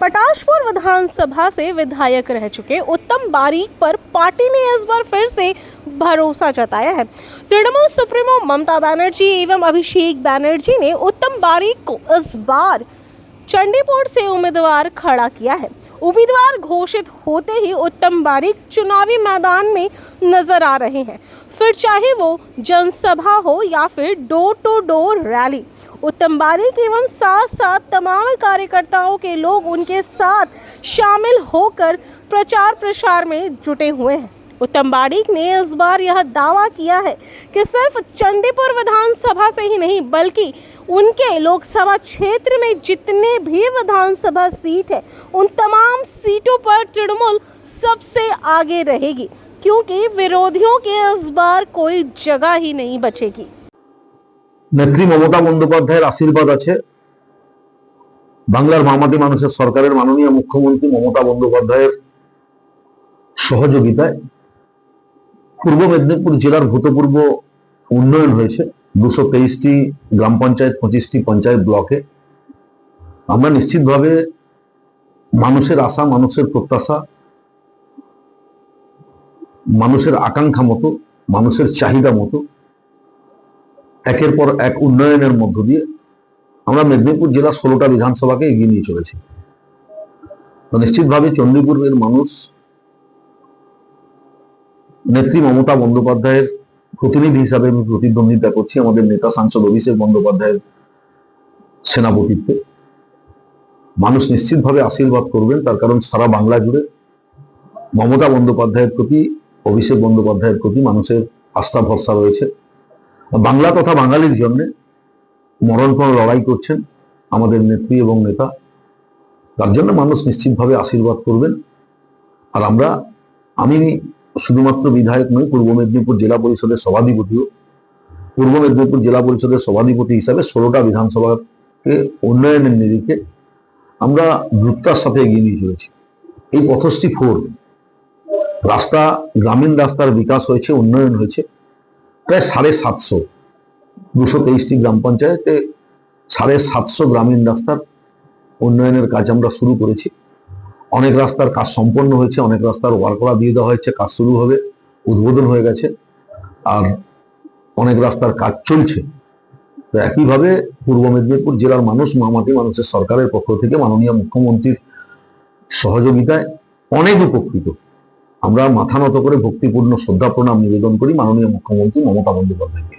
कटाशपुर विधानसभा से विधायक रह चुके उत्तम बारीक पर पार्टी ने इस बार फिर से भरोसा जताया है। तृणमूल सुप्रीमो ममता बनर्जी एवं अभिषेक बनर्जी ने उत्तम बारीक को इस बार चंडीगढ़ से उम्मीदवार खड़ा किया है। उम्मीदवार घोषित होते ही उत्तम बारीक चुनावी मैदान में नजर आ रहे हैं, फिर चाहे वो जनसभा हो या फिर डोर टू डोर रैली। उत्तम बारीक एवं साथ साथ तमाम कार्यकर्ताओं के लोग उनके साथ शामिल होकर प्रचार प्रसार में जुटे हुए हैं। उत्तम बारीक ने इस बार यह दावा किया है कि सिर्फ चंडीगढ़ विधानसभा से ही नहीं बल्कि उनके लोकसभा क्षेत्र में जितने भी विधानसभा सीट है उन तमाम सीटों पर तृणमूल सबसे आगे रहेगी, क्योंकि विरोधियों के इस बार कोई जगह ही नहीं बचेगी। नेत्री ममता बंदोपाध्याয়ের आशीर्वाद আছে, বাংলার মামাটি মানুষের সরকারের মাননীয় মুখ্যমন্ত্রী মমতা বন্দ্যোপাধ্যায়ের সহযোগিতায় পূর্ব মেদিনীপুর জেলার ভূতপূর্ব উন্নয়ন হয়েছে। 223টি গ্রাম পঞ্চায়েত, 25টি পঞ্চায়েত ব্লকে। আমরা নিশ্চিতভাবে মানুষের আশা, মানুষের প্রত্যাশা, মানুষের আকাঙ্ক্ষা মতো, মানুষের চাহিদা মতো একের পর এক উন্নয়নের মধ্য দিয়ে আমরা মেদিনীপুর জেলার 16টা বিধানসভাকে এগিয়ে নিয়ে চলেছি। নিশ্চিতভাবে চণ্ডীপুরের মানুষ নেত্রী মমতা বন্দ্যোপাধ্যায়ের প্রতিনিধি হিসাবে আমি প্রতিদ্বন্দ্বিতা করছি আমাদের নেতা সাংসদ অভিষেক বন্দ্যোপাধ্যায়ের সেনাপতিত্বে। মানুষ নিশ্চিতভাবে আশীর্বাদ করবেন, তার কারণ সারা বাংলা জুড়ে মমতা বন্দ্যোপাধ্যায়ের প্রতি, অভিষেক বন্দ্যোপাধ্যায়ের প্রতি মানুষের আস্থা ভরসা রয়েছে। বাংলা তথা বাঙালির জন্য মরণপণ লড়াই করছেন আমাদের নেত্রী এবং নেতা, তার জন্য মানুষ নিশ্চিতভাবে আশীর্বাদ করবেন। আর আমি শুধুমাত্র বিধায়ক নই, পূর্ব মেদিনীপুর জেলা পরিষদের সভাধিপতিও। পূর্ব মেদিনীপুর জেলা পরিষদের সভাধিপতি হিসাবে 16টা বিধানসভাকে উন্নয়নের নিরিখে আমরা দ্রুততার সাথে এগিয়ে নিয়ে চলেছি। এই পথশ্রী 4 রাস্তা, গ্রামীণ রাস্তার বিকাশ হয়েছে, উন্নয়ন হয়েছে প্রায় 750। 223টি গ্রাম পঞ্চায়েতে 750 গ্রামীণ রাস্তার উন্নয়নের কাজ আমরা শুরু করেছি। অনেক রাস্তার কাজ সম্পন্ন হয়েছে, অনেক রাস্তার ওয়ার্করা দিয়ে দেওয়া হয়েছে, কাজ শুরু হবে, উদ্বোধন হয়ে গেছে, আর অনেক রাস্তার কাজ চলছে। তো একইভাবে পূর্ব মেদিনীপুর জেলার মানুষ মামাটি মানুষের সরকারের পক্ষ থেকে মাননীয় মুখ্যমন্ত্রীর সহযোগিতায় অনেক উপকৃত। আমরা মাথা নত করে ভক্তিপূর্ণ শ্রদ্ধা প্রণাম নিবেদন করি মাননীয় মুখ্যমন্ত্রী মমতা বন্দ্যোপাধ্যায়কে।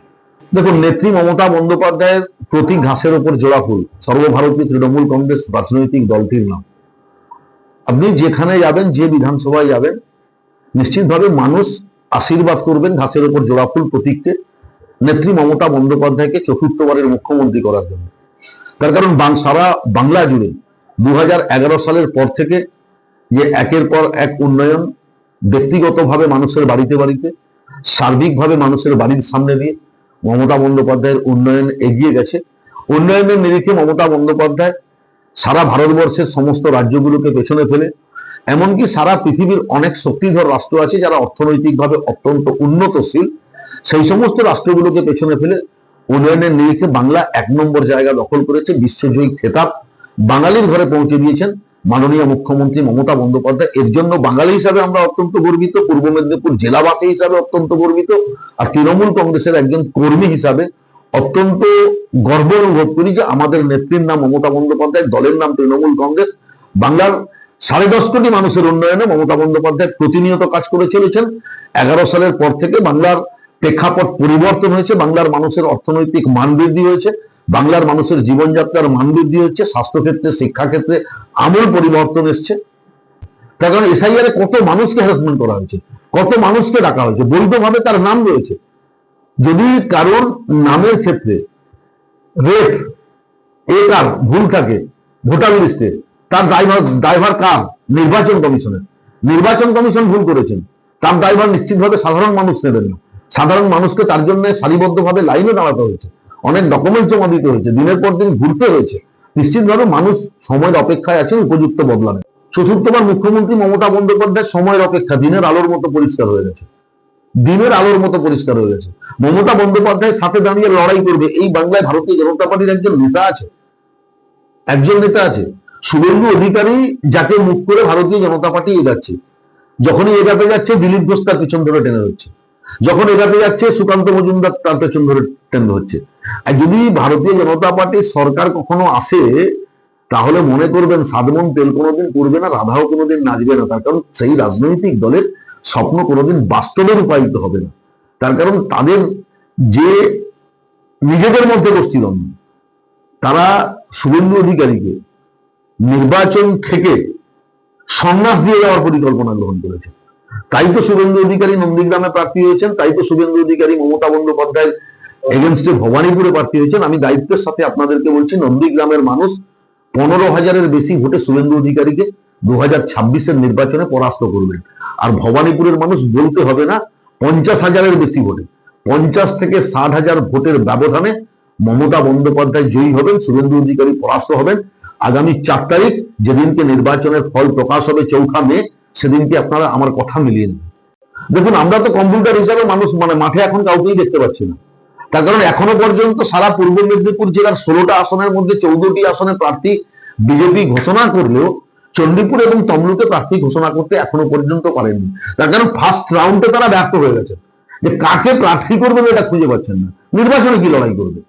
দেখুন, নেত্রী মমতা বন্দ্যোপাধ্যায়ের প্রতি ঘাসের ওপর জোড়া ফুল সর্বভারতীয় তৃণমূল কংগ্রেস রাজনৈতিক দলটির নাম। আপনি যেখানে যাবেন, যে বিধানসভায় যাবেন, নিশ্চিতভাবে মানুষ আশীর্বাদ করবেন ঘাসের ওপর জোড়া ফুল প্রতীককে নেত্রী মমতা বন্দ্যোপাধ্যায়কে চতুর্থবারের মুখ্যমন্ত্রী করার জন্য। তার কারণ সারা বাংলা জুড়ে 2011 সালের পর থেকে যে একের পর এক উন্নয়ন, ব্যক্তিগতভাবে মানুষের বাড়িতে বাড়িতে, সার্বিকভাবে মানুষের বাড়ির সামনে দিয়ে মমতা বন্দ্যোপাধ্যায়ের উন্নয়ন এগিয়ে গেছে। উন্নয়নের নিরিখে মমতা বন্দ্যোপাধ্যায় সারা ভারতবর্ষের সমস্ত রাজ্যগুলোকে পেছনে ফেলে, এমনকি সারা পৃথিবীর অনেক শক্তিধর রাষ্ট্র আছে যারা অর্থনৈতিকভাবে অত্যন্ত উন্নতশীল, সেই সমস্ত রাষ্ট্রগুলোকে পেছনে ফেলে উন্নয়নের নিরিখে বাংলা 1 নম্বর জায়গা দখল করেছে। বিশ্বজয়ী খেতাব বাঙালির ঘরে পৌঁছে দিয়েছেন মাননীয় মুখ্যমন্ত্রী মমতা বন্দ্যোপাধ্যায়। এর জন্য বাঙালি হিসাবে আমরা অত্যন্ত গর্বিত, পূর্ব মেদিনীপুর জেলাবাসী হিসাবে অত্যন্ত গর্বিত, আর তৃণমূল কংগ্রেসের একজন কর্মী হিসাবে অত্যন্ত গর্ব অনুভব করি যে আমাদের নেত্রীর নাম মমতা বন্দ্যোপাধ্যায়, দলের নাম তৃণমূল কংগ্রেস। বাংলার 10.5 কোটি মানুষের উন্নয়নে মমতা বন্দ্যোপাধ্যায় প্রতিনিয়ত কাজ করে চলেছেন। 11 সালের পর থেকে বাংলার প্রেক্ষাপট পরিবর্তন হয়েছে, বাংলার মানুষের অর্থনৈতিক মান বৃদ্ধি হয়েছে, বাংলার মানুষের জীবনযাত্রার মান বৃদ্ধি হচ্ছে, স্বাস্থ্যক্ষেত্রে, শিক্ষাক্ষেত্রে আমূল পরিবর্তন এসছে। তার কারণ এসআইআরে কত মানুষকে হ্যারাসমেন্ট করা হয়েছে, কত মানুষকে ডাকা হয়েছে, বৈধভাবে তার নাম রয়েছে। যদি কারোর নামের ক্ষেত্রে রেফ কার ভুল থাকে ভোটার লিস্টে, তার দায়ভার কার? নির্বাচন কমিশনের। নির্বাচন কমিশন ভুল করেছেন, তার দায়ভার নিশ্চিতভাবে সাধারণ মানুষ নেবেন না। সাধারণ মানুষকে তার জন্য সারিবদ্ধভাবে লাইনে দাঁড়াতে হয়েছে, অনেক ডকুমেন্ট জমা দিতে হয়েছে, দিনের পর দিন ঘুরতে হয়েছে। নিশ্চিতভাবে মানুষ সময়ের অপেক্ষায় আছে উপযুক্ত বদলানে। চতুর্থবার মুখ্যমন্ত্রী মমতা বন্দ্যোপাধ্যায় সময়ের অপেক্ষা দিনের আলোর মতো পরিষ্কার হয়ে গেছে, দিনের আলোর মতো পরিষ্কার হয়ে গেছে। মমতা বন্দ্যোপাধ্যায়ের সাথে দাঁড়িয়ে লড়াই করবে এই বাংলায় ভারতীয় জনতা পার্টির একজন নেতা আছে, একজন নেতা আছে। শুভেন্দু অধিকারী যাকে মুখ করে ভারতীয় জনতা পার্টি এগাচ্ছে, যখনই এগাতে যাচ্ছে দিলীপ ঘোষ তার পিছন ধরে টেনে হচ্ছে, যখন এগাতে যাচ্ছে সুকান্ত মজুমদার তার পেছন ধরে টেনে হচ্ছে। আর যদি ভারতীয় জনতা পার্টির সরকার কখনো আসে, তাহলে মনে করবেন সাদমন তেল কোনোদিন করবে না, রাধাও কোনোদিন নাচবে না। তার কারণ সেই রাজনৈতিক দলের স্বপ্ন কোনোদিন বাস্তবে রূপায়িত হবে না। তার কারণ তাদের যে নিজেদের মধ্যে গোষ্ঠীদ্বন্দ্ব, তারা শুভেন্দু অধিকারীকে নির্বাচন থেকে সন্ন্যাস দিয়ে যাওয়ার পরিকল্পনা গ্রহণ করেছে। তাই তো শুভেন্দু অধিকারী নন্দীগ্রামে প্রার্থী হয়েছেন, তাই তো শুভেন্দু অধিকারী মমতা বন্দ্যোপাধ্যায়ের এগেনস্টে ভবানীপুরে প্রার্থী হয়েছেন। আমি দায়িত্বের সাথে আপনাদেরকে বলছি, নন্দীগ্রামের মানুষ 15,000-এর বেশি ভোটে শুভেন্দু অধিকারীকে 2026-এর নির্বাচনে পরাস্ত করবেন। আর ভবানীপুরের মানুষ বলতে হবে না, 50,000-এর বেশি ভোটে, 50 থেকে 60,000 ভোটের ব্যবধানে মমতা বন্দ্যোপাধ্যায় জয়ী হবেন, শুভেন্দু অধিকারী পরাস্ত হবেন। আগামী 4 তারিখ যেদিনকে নির্বাচনের ফল প্রকাশ হবে, 4 মে, সেদিনকে আপনারা আমার কথা মিলিয়ে নেবেন। দেখুন, আমরা তো কম্পিউটার হিসাবে মানুষ, মাঠে এখন কাউকেই দেখতে পাচ্ছি না। তার কারণ এখনো পর্যন্ত সারা পূর্ব মেদিনীপুর জেলার 16টা আসনের মধ্যে 14টি আসনে প্রার্থী বিজেপি ঘোষণা করলেও চণ্ডীপুর এবং তমলুকে প্রার্থী ঘোষণা করতে এখনো পর্যন্ত পারেননি। তার কারণ ফার্স্ট রাউন্ডে তারা ব্যর্থ হয়ে গেছে। যে কাকে প্রার্থী করবেন এটা খুঁজে পাচ্ছেন না, নির্বাচনে কি লড়াই করবে।